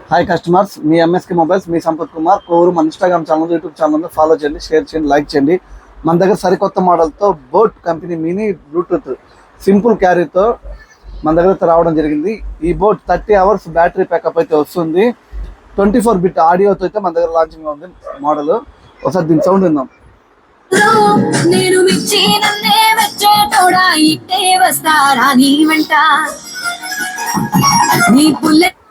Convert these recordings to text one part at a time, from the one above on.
Hi customers, మీ MSK mobiles, మీ సంపత్ కుమార్ కోరు. మన Instagram channel, YouTube channel follow చేయండి, షేర్ చేయండి, లైక్ చేయండి. మన దగ్గర సరికొత్త మోడల్తో boat company mini bluetooth simple క్యారీతో మన దగ్గర రావడం జరిగింది. ఈ బోట్ 30 hours బ్యాటరీ బ్యాకప్ అయితే వస్తుంది. 24 bit ఆడియోతో అయితే మన దగ్గర లాంచింగ్ ఉంది మోడల్. ఒకసారి దీని సౌండ్ విందాం. నేను మిచ్చి నన్నే మెచ్చేటోడా ఇట్టే వస్తారా నీ వెంట నీ బుల్లెట్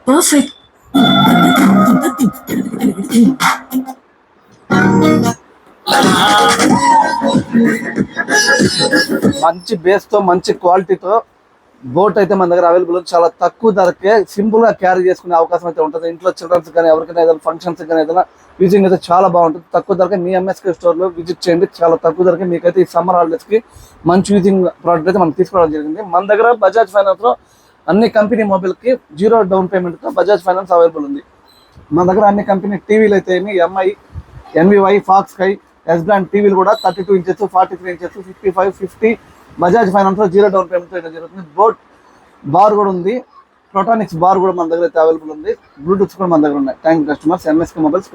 perfect. మంచి బేస్ తో మంచి క్వాలిటీతో బోట్ అయితే మన దగ్గర అవైలబుల్ ఉంది. చాలా తక్కువ ధరకే సింపుల్ గా క్యారీ చేసుకునే అవకాశం అయితే ఉంటుంది. ఇంట్లో చిల్డ్రన్స్ కానీ ఎవరికైనా ఏదైనా ఫంక్షన్స్ కానీ ఏదైనా యూజింగ్ అయితే చాలా బాగుంటుంది. తక్కువ ధరకే మీ ఎంఎస్కే స్టోర్ లో విజిట్ చేయండి. చాలా తక్కువ ధరకే మీకైతే ఈ సమ్మర్ హాలిడేస్ కి మంచి యూజింగ్ ప్రోడక్ట్ అయితే మనం తీసుకోవడం జరిగింది. మన దగ్గర బజాజ్ ఫైనాన్స్ లో అన్ని కంపెనీ మొబైల్ కి 0 down payment తో బజాజ్ ఫైనాన్స్ అవైలబుల్ ఉంది. మన దగ్గర అన్ని కంపెనీ టీవీలు అయితే ఎంఐ, ఎన్వివై, ఫాక్స్ స్కై, ఎస్ బ్రాండ్ టీవీలు కూడా 32 inches, 43 inches, 55, 50 బజాజ్ ఫైనాన్స్ లో 0 down payment తో జరుగుతుంది. బోట్ బార్ కూడా ఉంది. ప్రోటానిక్స్ బార్ కూడా మన దగ్గర అయితే అవైలబుల్ ఉంది. బ్లూటూత్స్ కూడా మన దగ్గర ఉన్నాయి. Thank you customers. MSK mobiles.